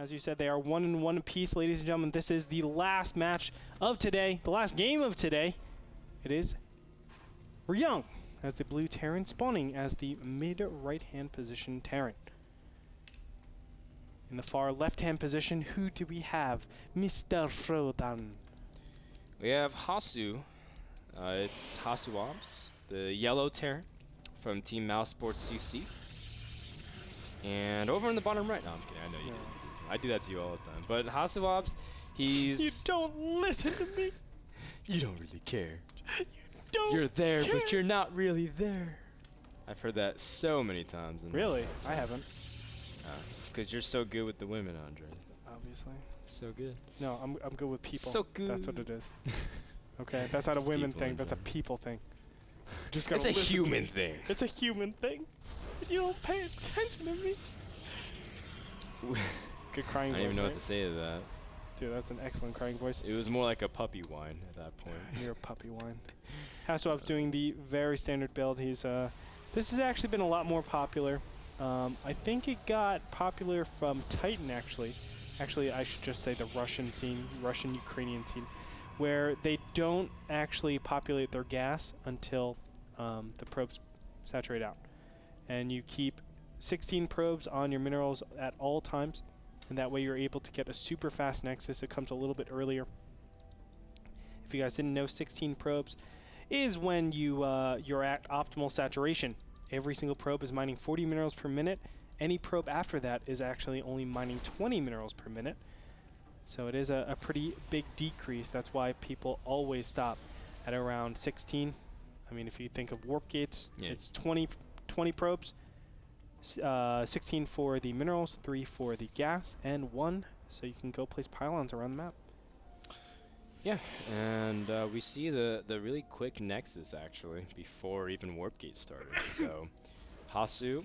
As you said, they are 1-1 apiece, ladies and gentlemen. This is the last match of today, the last game of today. It is Ryung as the blue Terran, spawning as the mid-right-hand position Terran. In the far left-hand position, who do we have? MrBitter. We have Hasu. It's Hasuobs, the yellow Terran from Team Mouse Sports CC. And over in the bottom right, no, I'm kidding. I know you did. I do that to you all the time. But Hasuobs, he's... You don't listen to me. You don't really care. You're there, but you're not really there. I've heard that so many times. Really? I haven't. Because you're so good with the women, Andre. Obviously. So good. No, I'm good with people. So good. That's what it is. Okay, that's not a women thing. That's a people thing. Just it's a human thing. It's a human thing. You don't pay attention to me. Good crying voice. I don't even know what to say to that. Dude, that's an excellent crying voice. It was more like a puppy whine at that point. You're a puppy whine. Hasuobs doing the very standard build. He's this has actually been a lot more popular. I think it got popular from Titan, actually. Actually, I should just say the Russian scene, Russian-Ukrainian scene, where they don't actually populate their gas until the probes saturate out. And you keep 16 probes on your minerals at all times, and that way you're able to get a super fast nexus. It comes a little bit earlier. If you guys didn't know, 16 probes is when you're at optimal saturation. Every single probe is mining 40 minerals per minute. Any probe after that is actually only mining 20 minerals per minute. So it is a pretty big decrease. That's why people always stop at around 16. I mean, if you think of warp gates, it's 20 probes, 16 for the minerals, 3 for the gas, and 1 so you can go place pylons around the map. Yeah, and we see the really quick nexus, actually, before even warp gate started. So Hasu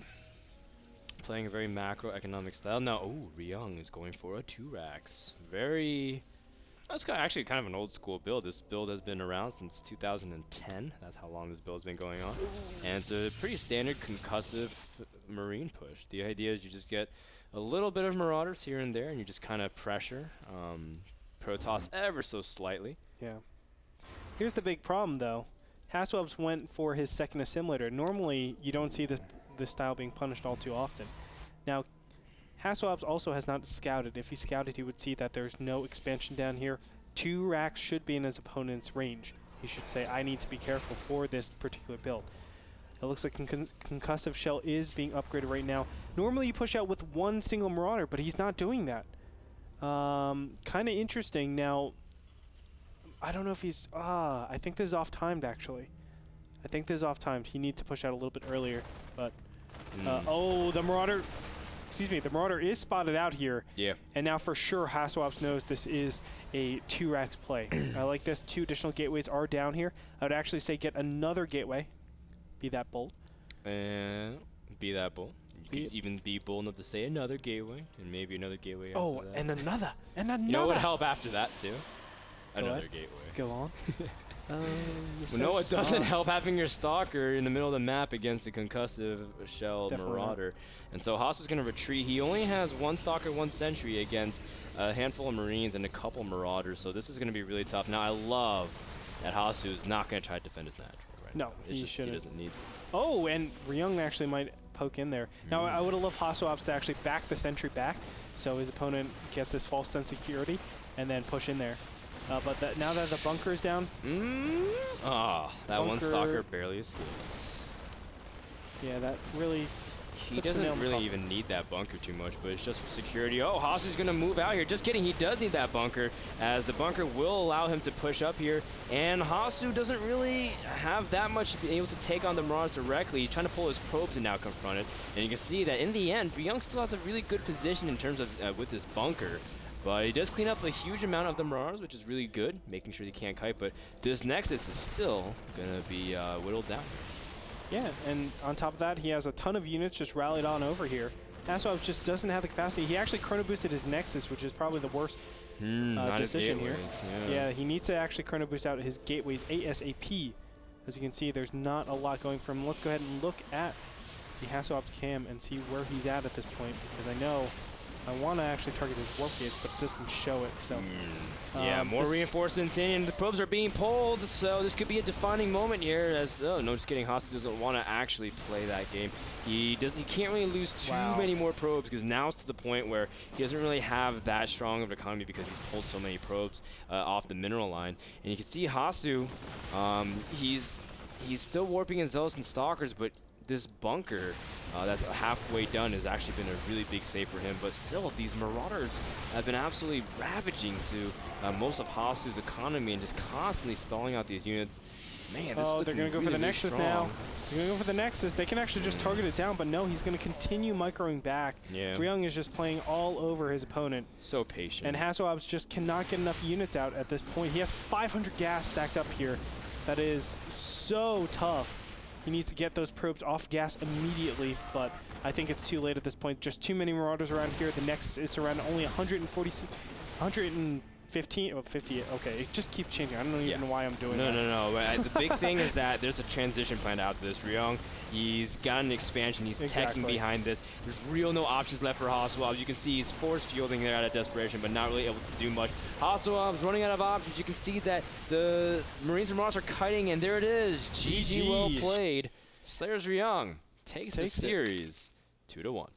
playing a very macroeconomic style. Now, Ryung is going for a 2-racks. That's actually kind of an old school build. This build has been around since 2010. That's how long this build's been going on. And it's a pretty standard concussive marine push. The idea is you just get a little bit of marauders here and there, and you just kind of pressure Protoss ever so slightly. Yeah. Here's the big problem, though. Hasuobs went for his second assimilator. Normally, you don't see this style being punished all too often. Now, Hasuobs also has not scouted. If he scouted, he would see that there's no expansion down here. 2 racks should be in his opponent's range. He should say, I need to be careful for this particular build. It looks like Concussive Shell is being upgraded right now. Normally, you push out with 1 single Marauder, but he's not doing that. Kind of interesting. Now, I don't know if he's... I think this is off-timed, actually. I think this is off-timed. He needs to push out a little bit earlier. But, the Marauder... Excuse me, the Marauder is spotted out here. Yeah. And now for sure, Hasuobs knows this is a 2-racks play. I like this. 2 additional gateways are down here. I would actually say get another gateway. Be that bold. And be that bold. You could even be bold enough to say another gateway, and maybe another gateway after that. And another. You know what would help after that, too? Another gateway. Go on. No, it doesn't help having your Stalker in the middle of the map against a concussive shell Marauder. And so Hasu's going to retreat. He only has 1 Stalker, 1 Sentry against a handful of Marines and a couple Marauders, so this is going to be really tough. Now, I love that Hasu is not going to try to defend his natural right now. He shouldn't. He doesn't need to. Oh, and Ryung actually might poke in there. Now, I would have loved Hasuobs to actually back the Sentry back, so his opponent gets this false sense of security, and then push in there. But now that the bunker is down... that one Stalker barely escapes. Yeah, that really... He doesn't really even need that bunker too much, but it's just for security. Oh, Hasu's going to move out here. Just kidding, he does need that bunker, as the bunker will allow him to push up here. And Hasu doesn't really have that much to be able to take on the Marauders directly. He's trying to pull his probes and now confront it. And you can see that in the end, Ryung still has a really good position in terms of with this bunker. But he does clean up a huge amount of the Marauders, which is really good, making sure he can't kite. But this Nexus is still going to be whittled down. Yeah, and on top of that, he has a ton of units just rallied on over here. Hasuobs just doesn't have the capacity. He actually chrono boosted his Nexus, which is probably the worst decision here. Yeah, he needs to actually chrono boost out his gateways ASAP. As you can see, there's not a lot going for him. Let's go ahead and look at the Hasuobs cam and see where he's at this point, because I know I want to actually target his warp gates, but it doesn't show it. So yeah, more reinforcements in, and the probes are being pulled, so this could be a defining moment here. As no, just kidding, Hasuobs doesn't want to actually play that game. He can't really lose too many more probes, because now it's to the point where he doesn't really have that strong of an economy because he's pulled so many probes off the mineral line. And you can see Hasu, he's still warping in Zealous and Stalkers, but this bunker that's halfway done has actually been a really big save for him. But still, these Marauders have been absolutely ravaging to most of Hasu's economy and just constantly stalling out these units. Man, this is they're going to go for the Nexus now. They're going to go for the Nexus. They can actually just target it down, but no, he's going to continue microing back. Yeah. Ryung is just playing all over his opponent. So patient. And Hasuobs just cannot get enough units out at this point. He has 500 gas stacked up here. That is so tough. He needs to get those probes off gas immediately, but I think it's too late at this point. Just too many Marauders around here. The Nexus is surrounded. Only 115, oh, 50. Okay, it just keeps changing. I don't even know why I'm doing that. No. The big thing is that there's a transition planned out to this. Ryung, he's got an expansion. He's teching behind this. There's no options left for Hasuobs. You can see he's force fielding there out of desperation, but not really able to do much. Hasuobs running out of options. You can see that the Marines and Marauders are kiting, and there it is. GG, well played. Slayers Ryung takes the series 2-1.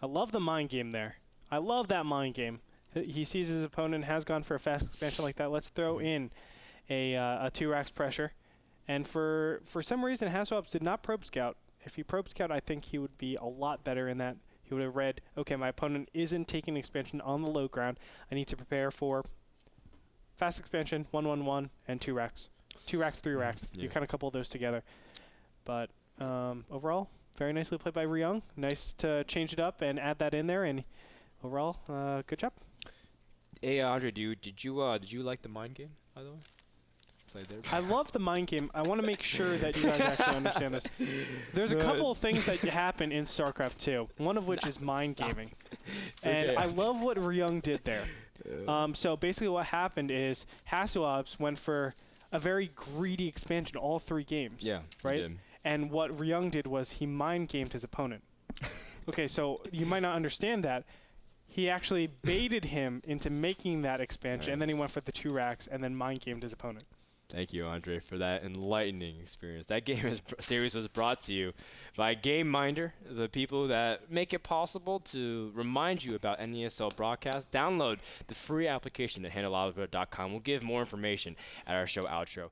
I love the mind game there. I love that mind game. He sees his opponent has gone for a fast expansion like that. Let's throw in a 2 racks pressure. And for some reason, Hasuobs did not probe scout. If he probe scout, I think he would be a lot better in that. He would have read, okay, my opponent isn't taking expansion on the low ground. I need to prepare for fast expansion, 1-1-1, and 2 racks. 2 racks, 3 racks. You kind of couple those together. But overall, very nicely played by Ryung. Nice to change it up and add that in there. And overall, good job. Hey, Andre, did you like the mind game, by the way? Played there? I love the mind game. I want to make sure that you guys actually understand this. There's a couple of things that happen in StarCraft 2, one of which is mind gaming. And I love what Ryung did there. So basically what happened is Hasuobs went for a very greedy expansion all 3 games. Yeah, right? He did. And what Ryung did was he mind gamed his opponent. Okay, so you might not understand that. He actually baited him into making that expansion, and then he went for the 2 racks and then mind gamed his opponent. Thank you, Andre, for that enlightening experience. That series was brought to you by Game Minder, the people that make it possible to remind you about NASL broadcasts. Download the free application at handleoliver.com. We'll give more information at our show outro.